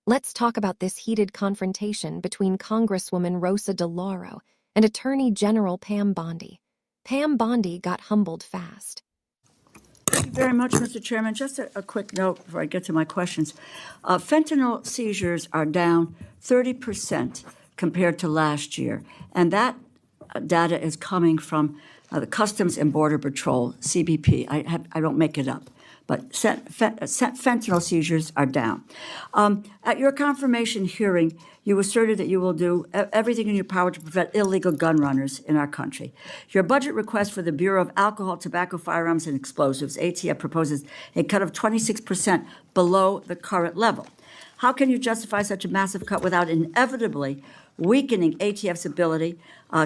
Let's talk about this heated confrontation between Congresswoman Rosa Delauro and Attorney General Pam Bondi. Pam Bondi got humbled fast. Thank you very much, Mr. Chairman. Just a quick note before I get to my questions. Fentanyl seizures are down 30% compared to last year, and that data is coming from the Customs and Border Patrol, CBP. I don't make it up, but fentanyl seizures are down. At your confirmation hearing, you asserted that you will do everything in your power to prevent illegal gun runners in our country. Your budget request for the Bureau of Alcohol, Tobacco, Firearms, and Explosives, ATF, proposes a cut of 26% below the current level. How can you justify such a massive cut without inevitably weakening ATF's ability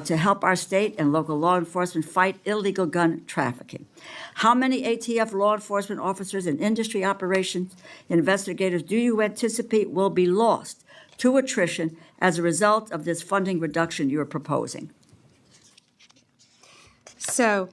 to help our state and local law enforcement fight illegal gun trafficking? How many ATF law enforcement officers and industry operations investigators do you anticipate will be lost to attrition as a result of this funding reduction you're proposing? So,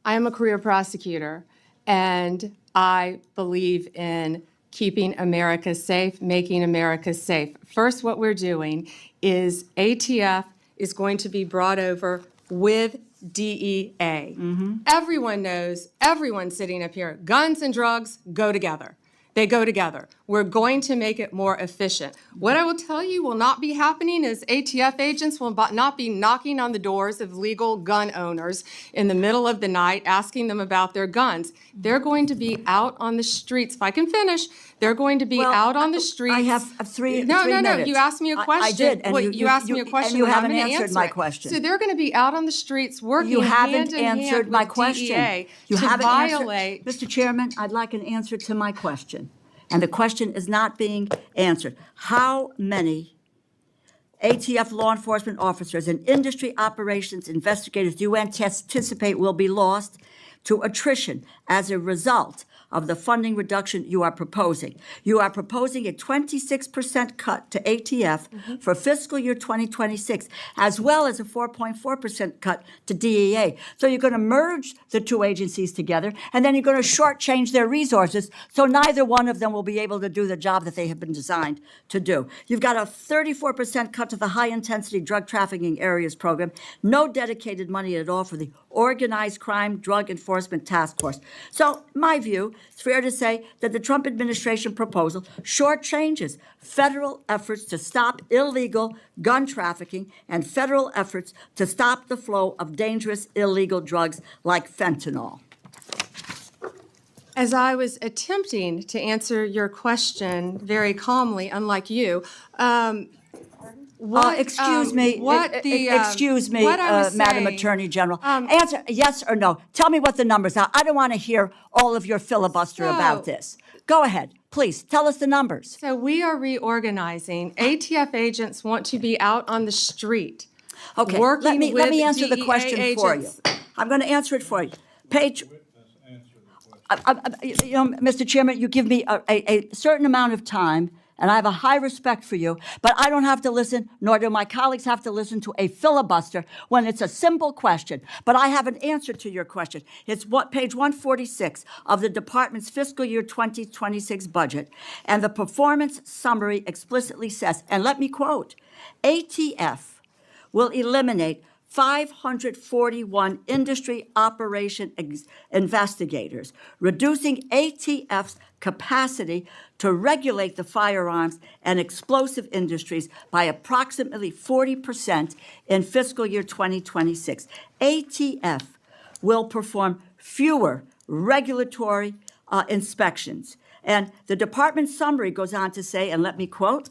I am a career prosecutor, and I believe in keeping America safe, making America safe. First, what we're doing is ATF is going to be brought over with DEA. Everyone knows, everyone sitting up here, guns and drugs go together. They go together. We're going to make it more efficient. What I will tell you will not be happening is ATF agents will not be knocking on the doors of legal gun owners in the middle of the night asking them about their guns. They're going to be out on the streets. If I can finish, they're going to be out on the streets. I have three No, minutes. you asked me a question. I did, and you asked me a question. And you and haven't I'm gonna answered answer my it. question. So they're going to be out on the streets working You haven't hand in answered hand my with question. DEA You to haven't violate. answered. Mr. Chairman, I'd like an answer to my question. And the question is not being answered. How many ATF law enforcement officers and industry operations investigators do you anticipate will be lost to attrition as a result of the funding reduction you are proposing? You are proposing a 26% cut to ATF for fiscal year 2026, as well as a 4.4% cut to DEA. So you're going to merge the two agencies together, and then you're going to shortchange their resources, so neither one of them will be able to do the job that they have been designed to do. You've got a 34% cut to the high-intensity drug trafficking areas program, no dedicated money at all for the Organized Crime Drug Enforcement Task Force. So, my view, it's fair to say that the Trump administration proposal shortchanges federal efforts to stop illegal gun trafficking and federal efforts to stop the flow of dangerous illegal drugs like fentanyl. As I was attempting to answer your question very calmly, unlike you, Excuse me, Madam Attorney General. Answer yes or no. Tell me what the numbers are. I don't want to hear all of your filibuster about this. Go ahead, please. Tell us the numbers. So we are reorganizing. ATF agents want to be out on the street. Okay, working let me with answer the DEA question for you. agents. I'm going to answer it for you. Page. Mr. Chairman, you give me a certain amount of time, and I have a high respect for you, but I don't have to listen, nor do my colleagues have to listen to a filibuster when it's a simple question. But I have an answer to your question. It's page 146 of the department's fiscal year 2026 budget, and the performance summary explicitly says, and let me quote, ATF will eliminate 541 industry operation investigators, reducing ATF's capacity to regulate the firearms and explosive industries by approximately 40% in fiscal year 2026. ATF will perform fewer regulatory inspections. And the department summary goes on to say, and let me quote,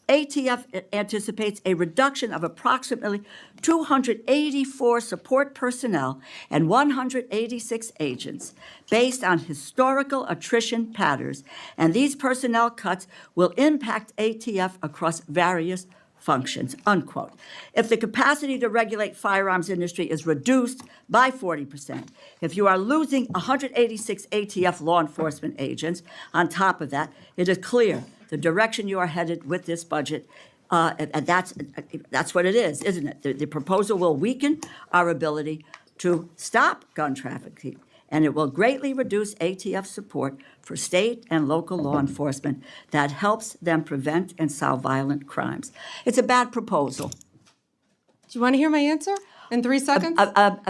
ATF anticipates a reduction of approximately 284 support personnel and 186 agents based on historical attrition patterns, and these personnel cuts will impact ATF across various functions, unquote. If the capacity to regulate firearms industry is reduced by 40%, if you are losing 186 ATF law enforcement agents, on top of that, it is clear the direction you are headed with this budget, and that's what it is, isn't it? The proposal will weaken our ability to stop gun trafficking and it will greatly reduce ATF support for state and local law enforcement that helps them prevent and solve violent crimes. It's a bad proposal. Do you want to hear my answer in 3 seconds?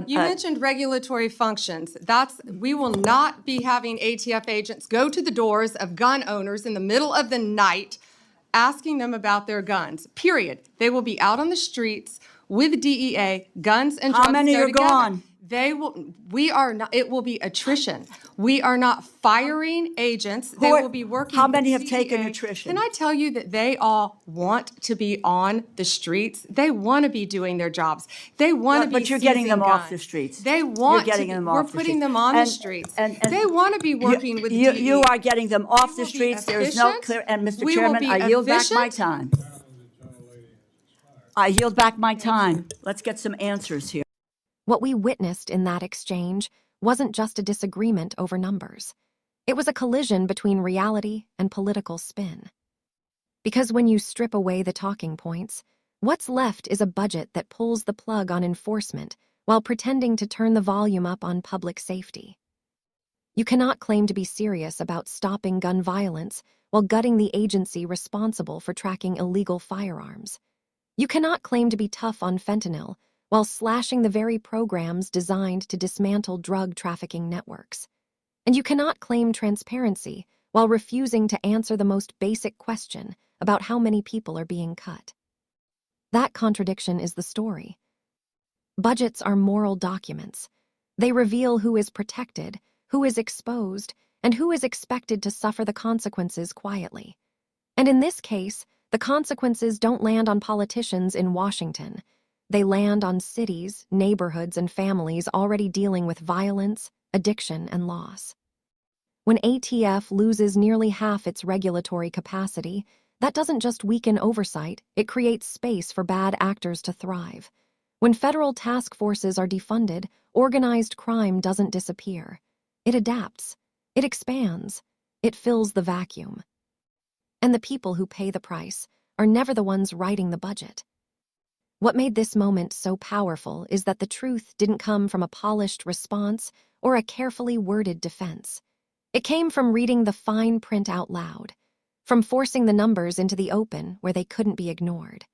You mentioned regulatory functions. We will not be having ATF agents go to the doors of gun owners in the middle of the night asking them about their guns, period. They will be out on the streets with DEA, guns and drugs. How many go are together. gone? It will be attrition. We are not firing agents. They will be working. How many with have DEA. taken attrition? Can I tell you that they all want to be on the streets? They want to be doing their jobs. They want to be But you're getting them seizing off the guns. streets. They want You're getting to. them We're off the putting streets. them on the streets. They want to be working with DEA. You are getting them off the will be streets. There is no efficient. clear. And Mr. We will Chairman, be I yield back my efficient. time. I yield back my time. Let's get some answers here. What we witnessed in that exchange wasn't just a disagreement over numbers. It was a collision between reality and political spin. Because when you strip away the talking points, what's left is a budget that pulls the plug on enforcement while pretending to turn the volume up on public safety. You cannot claim to be serious about stopping gun violence while gutting the agency responsible for tracking illegal firearms. You cannot claim to be tough on fentanyl while slashing the very programs designed to dismantle drug trafficking networks. And you cannot claim transparency while refusing to answer the most basic question about how many people are being cut. That contradiction is the story. Budgets are moral documents. They reveal who is protected, who is exposed, and who is expected to suffer the consequences quietly. And in this case, the consequences don't land on politicians in Washington. They land on cities, neighborhoods, and families already dealing with violence, addiction, and loss. When ATF loses nearly half its regulatory capacity, that doesn't just weaken oversight, it creates space for bad actors to thrive. When federal task forces are defunded, organized crime doesn't disappear. It adapts. It expands. It fills the vacuum. And the people who pay the price are never the ones writing the budget. What made this moment so powerful is that the truth didn't come from a polished response or a carefully worded defense. It came from reading the fine print out loud, from forcing the numbers into the open where they couldn't be ignored.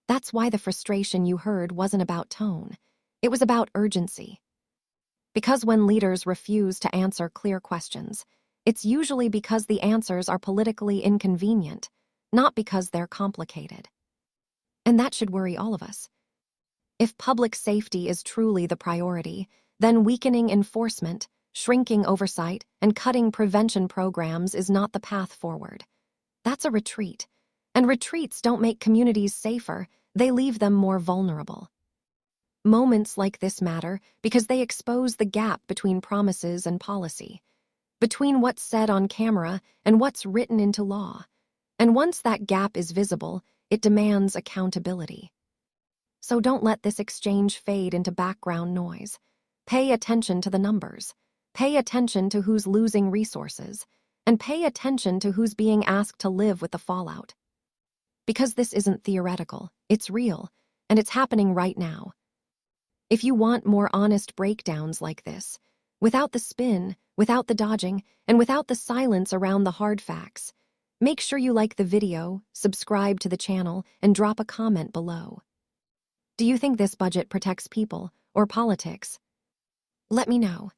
That's why the frustration you heard wasn't about tone. It was about urgency. Because when leaders refuse to answer clear questions, it's usually because the answers are politically inconvenient, not because they're complicated. And that should worry all of us. If public safety is truly the priority, then weakening enforcement, shrinking oversight, and cutting prevention programs is not the path forward. That's a retreat. And retreats don't make communities safer, they leave them more vulnerable. Moments like this matter because they expose the gap between promises and policy, between what's said on camera and what's written into law. And once that gap is visible, it demands accountability. So don't let this exchange fade into background noise. Pay attention to the numbers. Pay attention to who's losing resources. And pay attention to who's being asked to live with the fallout. Because this isn't theoretical, it's real, and it's happening right now. If you want more honest breakdowns like this, without the spin, without the dodging, and without the silence around the hard facts, make sure you like the video, subscribe to the channel, and drop a comment below. Do you think this budget protects people or politics? Let me know.